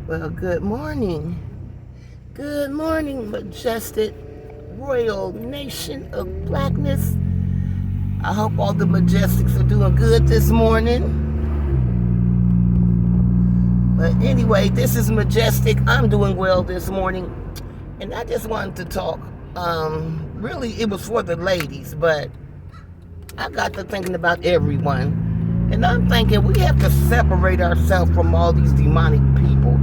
Well, good morning. Good morning, majestic royal nation of blackness. I hope all the majestics are doing good this morning. But anyway, this is Majestic. I'm doing well this morning. And I just wanted to talk. Really, it was for the ladies, but I got to thinking about everyone. And I'm thinking we have to separate ourselves from all these demonic people.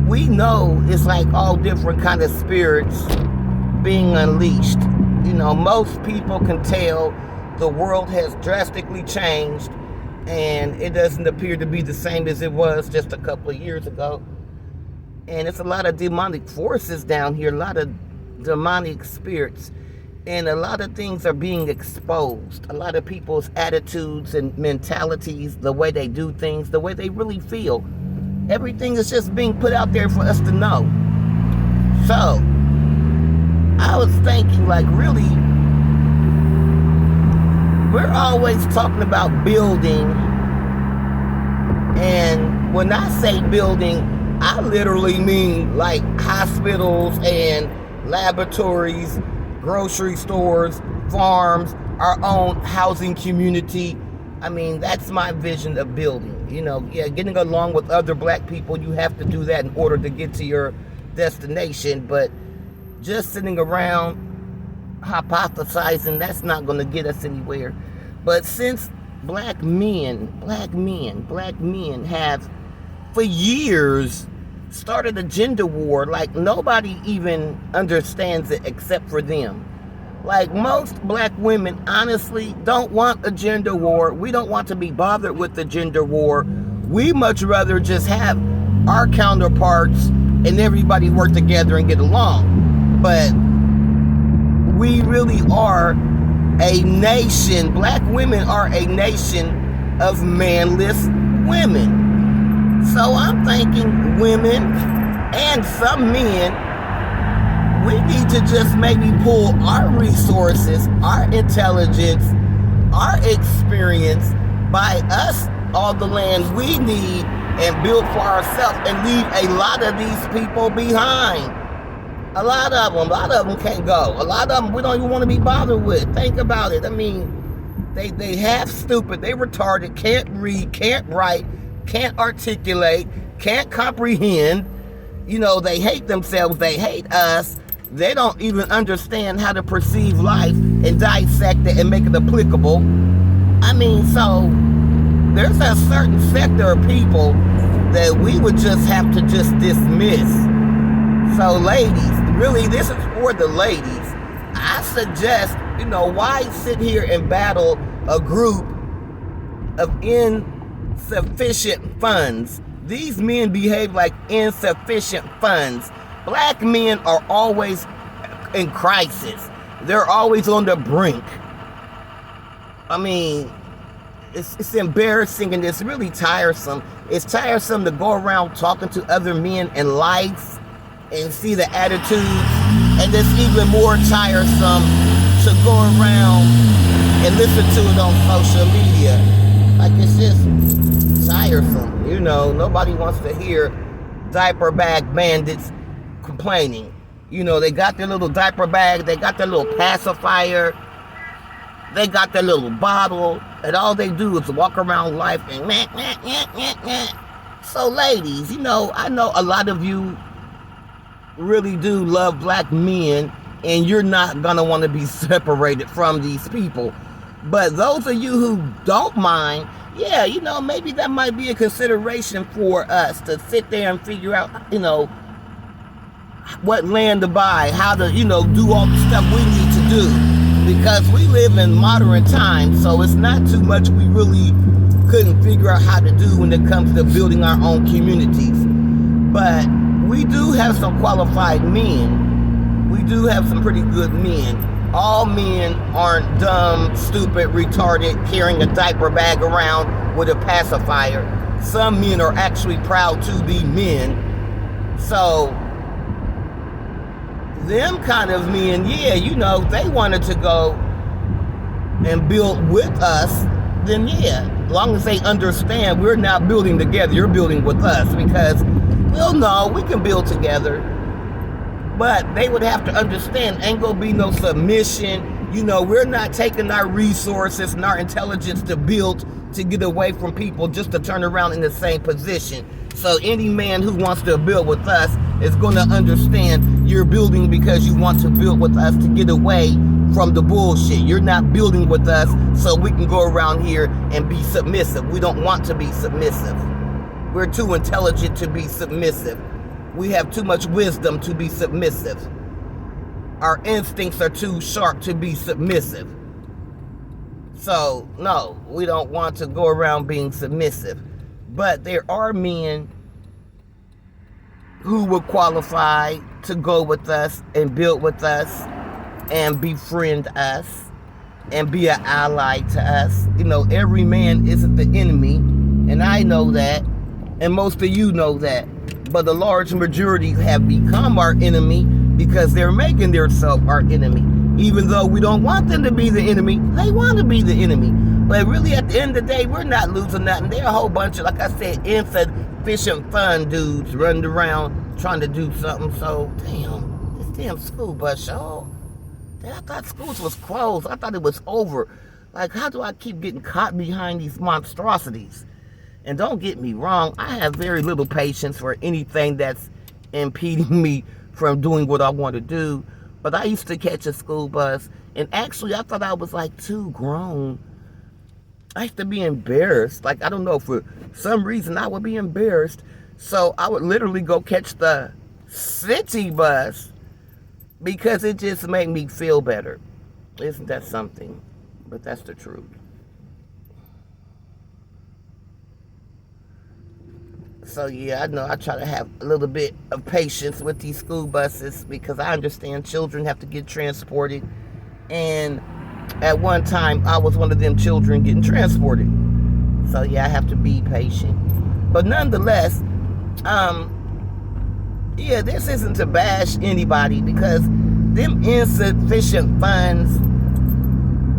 We know it's like all different kind of spirits being unleashed. You know, most people can tell the world has drastically changed and it doesn't appear to be the same as it was just a couple of years ago. And it's a lot of demonic forces down here, a lot of demonic spirits, and a lot of things are being exposed. A lot of people's attitudes and mentalities, the way they do things, the way they really feel. Everything is just being put out there for us to know. So, I was thinking, like, really, we're always talking about building. And when I say building, I literally mean like hospitals and laboratories, grocery stores, farms, our own housing community. I mean, that's my vision of building. You know, yeah, getting along with other black people, you have to do that in order to get to your destination. But just sitting around hypothesizing, that's not going to get us anywhere. But since black men have for years started a gender war, like nobody even understands it except for them. Like most black women honestly don't want a gender war. We don't want to be bothered with the gender war. We much rather just have our counterparts and everybody work together and get along. But we really are a nation, black women are a nation of manless women. So I'm thinking women and some men, we need to just maybe pull our resources, our intelligence, our experience, buy us all the land we need and build for ourselves and leave a lot of these people behind. A lot of them can't go. A lot of them we don't even want to be bothered with. Think about it. I mean, they half stupid, they retarded, can't read, can't write, can't articulate, can't comprehend. You know, they hate themselves, they hate us. They don't even understand how to perceive life and dissect it and make it applicable. I mean, so there's a certain sector of people that we would just have to just dismiss. So ladies, really this is for the ladies. I suggest, you know, why sit here and battle a group of insufficient funds? These men behave like insufficient funds. Black men are always in crisis. They're always on the brink. I mean, it's embarrassing and it's really tiresome. It's tiresome to go around talking to other men in life and see the attitudes, and it's even more tiresome to go around and listen to it on social media. Like, it's just tiresome. You know, nobody wants to hear diaper bag bandits complaining. You know, they got their little diaper bag, they got their little pacifier, they got their little bottle, and all they do is walk around life and meh, meh, meh, meh, meh. So ladies, you know, I know a lot of you really do love black men and you're not gonna want to be separated from these people. But those of you who don't mind, yeah, you know, maybe that might be a consideration for us to sit there and figure out, you know, what land to buy, how to, you know, do all the stuff we need to do. Because we live in modern times, so it's not too much we really couldn't figure out how to do when it comes to building our own communities. But we do have some qualified men. We do have some pretty good men. All men aren't dumb, stupid, retarded, carrying a diaper bag around with a pacifier. Some men are actually proud to be men. So, them kind of men, yeah, you know, if they wanted to go and build with us, then yeah, as long as they understand we're not building together, you're building with us. Because Well, no, we can build together. But they would have to understand, ain't gonna be no submission. You know, we're not taking our resources and our intelligence to build to get away from people just to turn around in the same position. So any man who wants to build with us is going to understand you're building because you want to build with us to get away from the bullshit. You're not building with us so we can go around here and be submissive. We don't want to be submissive. We're too intelligent to be submissive. We have too much wisdom to be submissive. Our instincts are too sharp to be submissive. So, no, we don't want to go around being submissive. But there are men who would qualify to go with us and build with us and befriend us and be an ally to us. You know, every man isn't the enemy, and I know that, and most of you know that. But the large majority have become our enemy because they're making themselves our enemy. Even though we don't want them to be the enemy, they want to be the enemy. But really, at the end of the day, we're not losing nothing. They're a whole bunch of, like I said, insufficient fun dudes running around trying to do something. So, damn, this damn school bus, y'all. I thought schools was closed. I thought it was over. Like, how do I keep getting caught behind these monstrosities? And don't get me wrong, I have very little patience for anything that's impeding me from doing what I want to do. But I used to catch a school bus, and actually I thought I was like too grown. I used to be embarrassed. Like, I don't know, for some reason I would be embarrassed. So I would literally go catch the city bus because it just made me feel better. Isn't that something? But that's the truth. So yeah, I know I try to have a little bit of patience with these school buses because I understand children have to get transported. And at one time, I was one of them children getting transported. So yeah, I have to be patient. But nonetheless, yeah, this isn't to bash anybody because them insufficient funds,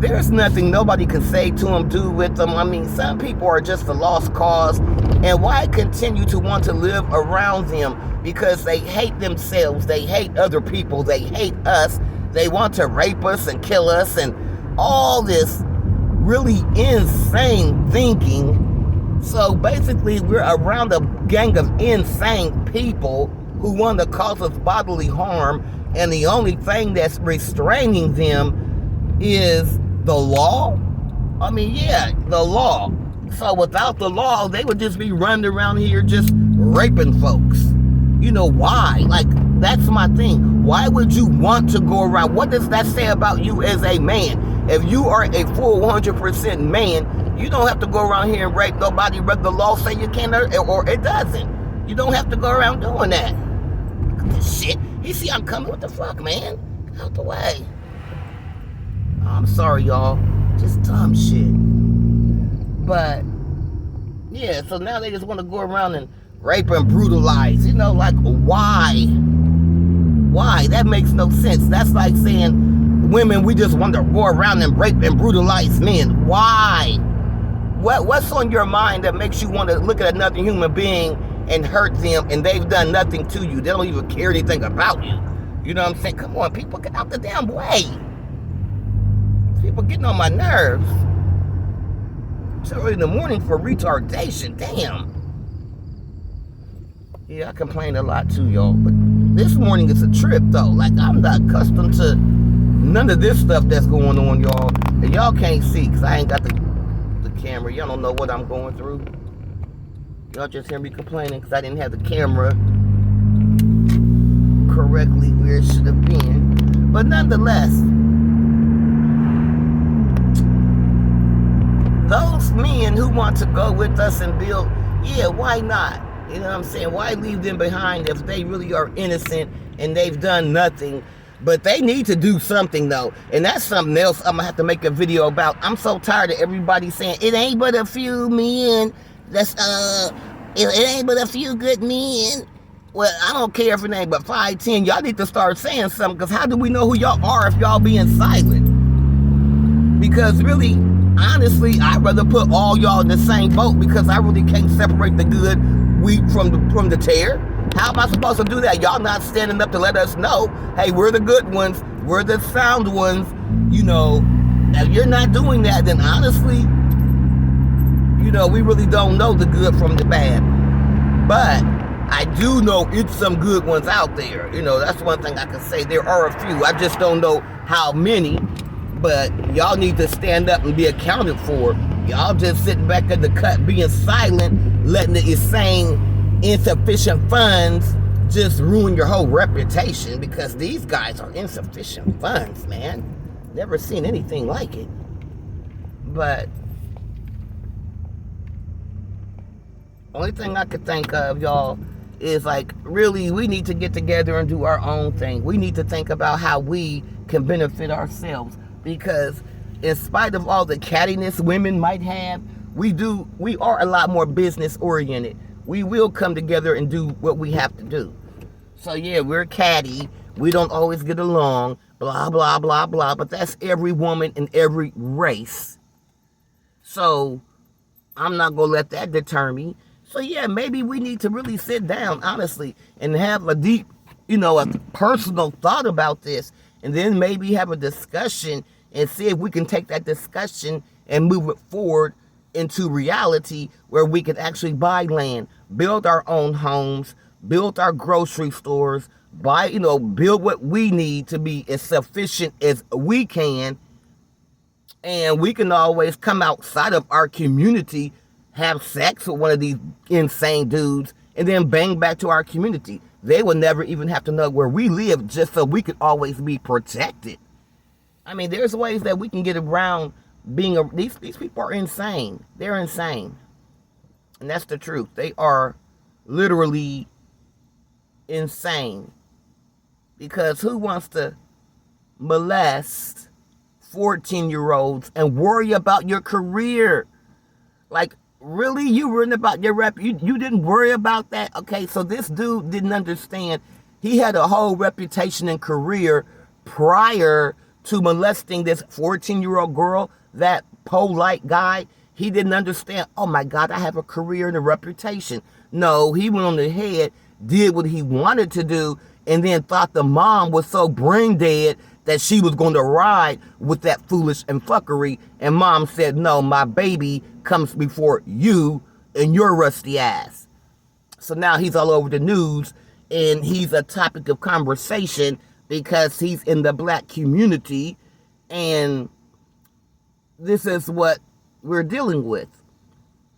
there's nothing nobody can say to them, do with them. I mean, some people are just a lost cause. And why continue to want to live around them? Because they hate themselves. They hate other people. They hate us. They want to rape us and kill us and all this really insane thinking. So basically, we're around a gang of insane people who want to cause us bodily harm. And the only thing that's restraining them is the law. I mean, yeah, the law. So without the law, they would just be running around here just raping folks. You know why? Like, that's my thing. Why would you want to go around? What does that say about you as a man? If you are a full 100% man, you don't have to go around here and rape nobody, but the law say you can't, or it doesn't. You don't have to go around doing that. Shit. You see I'm coming? What the fuck, man? Get out the way. I'm sorry, y'all. Just dumb shit. But, yeah, so now they just want to go around and rape and brutalize. You know, like, why? Why? That makes no sense. That's like saying, women, we just want to go around and rape and brutalize men. Why? What's on your mind that makes you want to look at another human being and hurt them and they've done nothing to you? They don't even care anything about you. You know what I'm saying? Come on, people, get out the damn way. People getting on my nerves. It's early in the morning for retardation. Damn. Yeah, I complain a lot too, y'all. But this morning is a trip, though. Like, I'm not accustomed to none of this stuff that's going on, y'all. And y'all can't see because I ain't got the camera. Y'all don't know what I'm going through. Y'all just hear me complaining because I didn't have the camera correctly where it should have been. But nonetheless, those men who want to go with us and build, yeah, why not? You know what I'm saying? Why leave them behind if they really are innocent and they've done nothing? But they need to do something, though. And that's something else I'm going to have to make a video about. I'm so tired of everybody saying, it ain't but a few men. That's, it ain't but a few good men. Well, I don't care if it ain't but 5, 10. Y'all need to start saying something, because how do we know who y'all are if y'all being silent? Because really, honestly, I'd rather put all y'all in the same boat, because I really can't separate the good wheat from the tare. How am I supposed to do that? Y'all not standing up to let us know, hey, we're the good ones, we're the sound ones. You know, if you're not doing that, then honestly, you know, we really don't know the good from the bad. But I do know it's some good ones out there. You know, that's one thing I can say. There are a few. I just don't know how many. But y'all need to stand up and be accounted for. Y'all just sitting back at the cut being silent, letting the insane, insufficient funds just ruin your whole reputation, because these guys are insufficient funds, man. Never seen anything like it. But only thing I could think of, y'all, is like, really, we need to get together and do our own thing. We need to think about how we can benefit ourselves. Because in spite of all the cattiness women might have, we are a lot more business oriented. We will come together and do what we have to do. So yeah, we're catty. We don't always get along, blah, blah, blah, blah. But that's every woman in every race. So I'm not going to let that deter me. So yeah, maybe we need to really sit down, honestly, and have a deep, you know, a personal thought about this. And then maybe have a discussion and see if we can take that discussion and move it forward into reality, where we can actually buy land, build our own homes, build our grocery stores, build what we need to be as sufficient as we can. And we can always come outside of our community, have sex with one of these insane dudes, and then bang back to our community. They will never even have to know where we live, just so we could always be protected. I mean, there's ways that we can get around being these people are insane. They're insane. And that's the truth. They are literally insane. Because who wants to molest 14-year-olds and worry about your career? Like, really? You worried about your rep? You didn't worry about that? Okay, so this dude didn't understand. He had a whole reputation and career prior to molesting this 14-year-old girl, that polite guy. He didn't understand, oh my God, I have a career and a reputation. No, he went on ahead, did what he wanted to do, and then thought the mom was so brain dead that she was going to ride with that foolish and fuckery. And mom said, no, my baby comes before you and your rusty ass. So now he's all over the news, and he's a topic of conversation because he's in the black community, and this is what we're dealing with,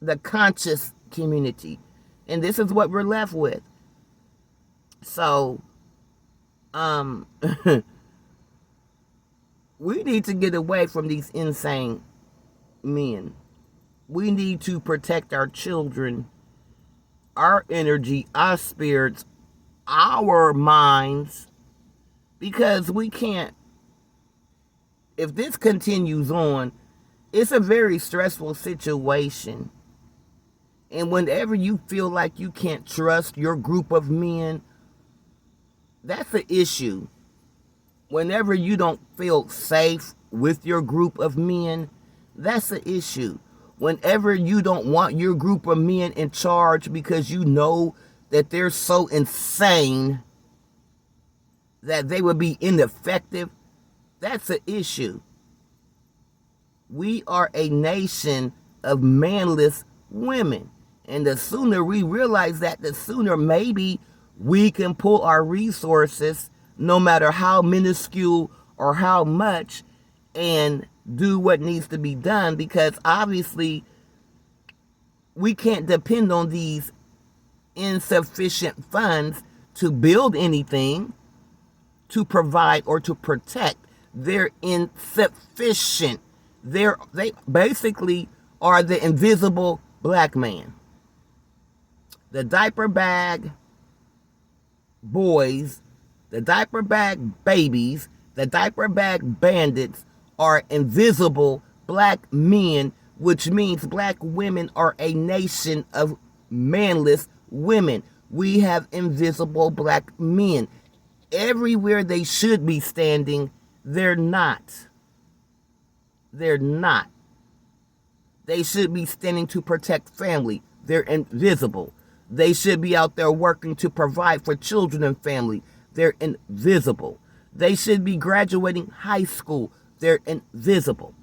the conscious community, and this is what we're left with. So we need to get away from these insane men. We need to protect our children, our energy, our spirits, our minds, because we can't, if this continues on, it's a very stressful situation. And whenever you feel like you can't trust your group of men, that's an issue. Whenever you don't feel safe with your group of men, that's an issue. Whenever you don't want your group of men in charge because you know that they're so insane that they would be ineffective, that's an issue. We are a nation of manless women. And the sooner we realize that, the sooner maybe we can pull our resources, no matter how minuscule or how much, and do what needs to be done. Because obviously we can't depend on these insufficient funds to build anything, to provide, or to protect. They're insufficient. They basically are the invisible black man. The diaper bag boys, the diaper bag babies, the diaper bag bandits are invisible black men, which means black women are a nation of manless women. We have invisible black men. Everywhere they should be standing, they're not. They're not. They should be standing to protect family. They're invisible. They should be out there working to provide for children and family. They're invisible. They should be graduating high school. They're invisible.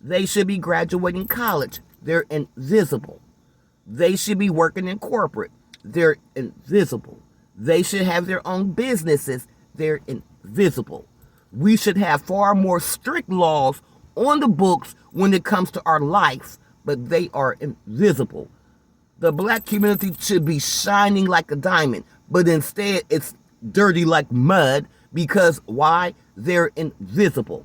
They should be graduating college. They're invisible. They should be working in corporate. They're invisible. They should have their own businesses. They're invisible. We should have far more strict laws on the books when it comes to our life, but they are invisible. The black community should be shining like a diamond, but instead it's dirty like mud because why? They're invisible.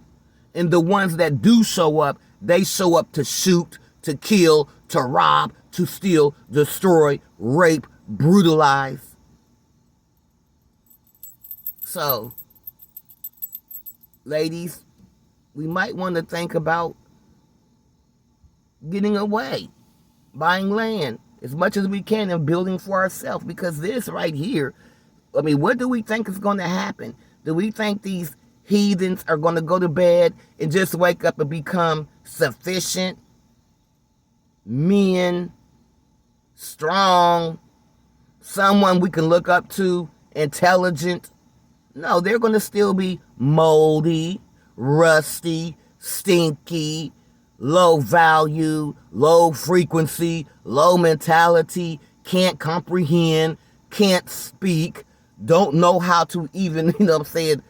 And the ones that do show up, they show up to shoot, to kill, to rob, to steal, destroy, rape, brutalize. So, ladies, we might want to think about getting away, buying land as much as we can and building for ourselves, because this right here, I mean, what do we think is going to happen? Do we think these heathens are going to go to bed and just wake up and become sufficient men, strong, someone we can look up to, intelligent? No, they're going to still be moldy, rusty, stinky, low value, low frequency, low mentality, can't comprehend, can't speak, don't know how to even, what I'm saying,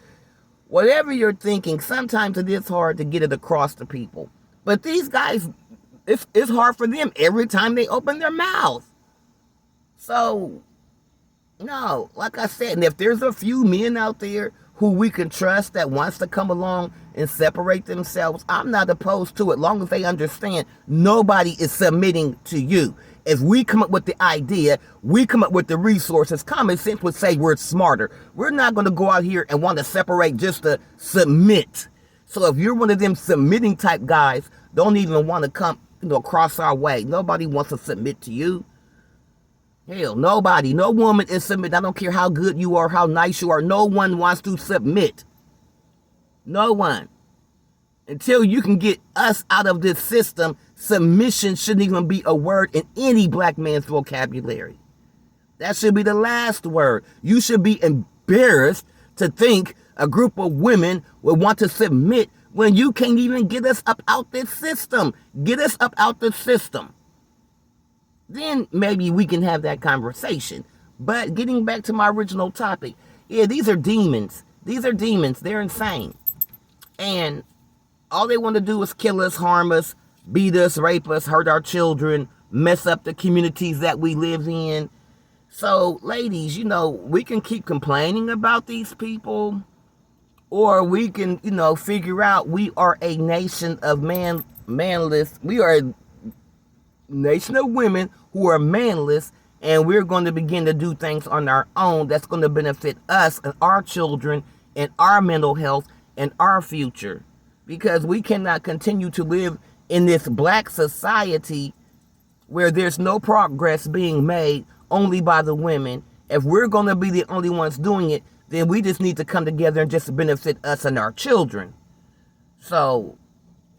whatever you're thinking, sometimes it is hard to get it across to people. But these guys, it's hard for them every time they open their mouth. So, no, like I said, and if there's a few men out there who we can trust that wants to come along and separate themselves, I'm not opposed to it, long as they understand nobody is submitting to you. If we come up with the idea, we come up with the resources, common sense would say we're smarter. We're not going to go out here and want to separate just to submit. So if you're one of them submitting type guys, don't even want to come, cross our way. Nobody wants to submit to you. Hell, nobody, no woman is submit. I don't care how good you are, how nice you are. No one wants to submit. No one. Until you can get us out of this system, submission shouldn't even be a word in any black man's vocabulary. That should be the last word. You should be embarrassed to think a group of women would want to submit when you can't even get us up out this system. Get us up out the system. Then maybe we can have that conversation. But getting back to my original topic, yeah, these are demons. These are demons. They're insane. And all they want to do is kill us, harm us, beat us, rape us, hurt our children, mess up the communities that we live in. So, ladies, we can keep complaining about these people, or we can, figure out we are a nation of manless. We are a nation of women who are manless, and we're going to begin to do things on our own that's going to benefit us and our children and our mental health and our future. Because we cannot continue to live in this black society where there's no progress being made only by the women. If we're going to be the only ones doing it, then we just need to come together and just benefit us and our children. So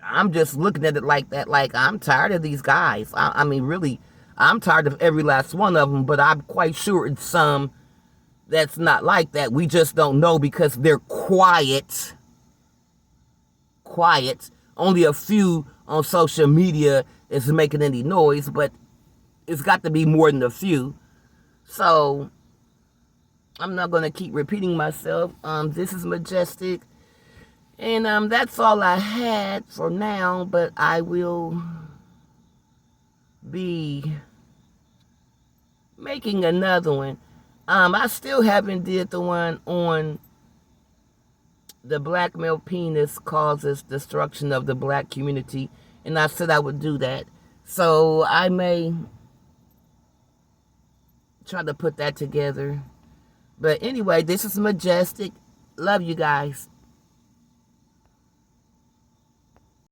I'm just looking at it like that. Like, I'm tired of these guys. I mean, really, I'm tired of every last one of them, but I'm quite sure it's some that's not like that. We just don't know because they're quiet. Only a few on social media is making any noise, but it's got to be more than a few. So I'm not going to keep repeating myself. This is Majestic. And that's all I had for now, but I will be making another one. I still haven't did the one on the black male penis causes destruction of the black community, and I said I would do that. So I may try to put that together. But anyway, this is Majestic. Love you guys.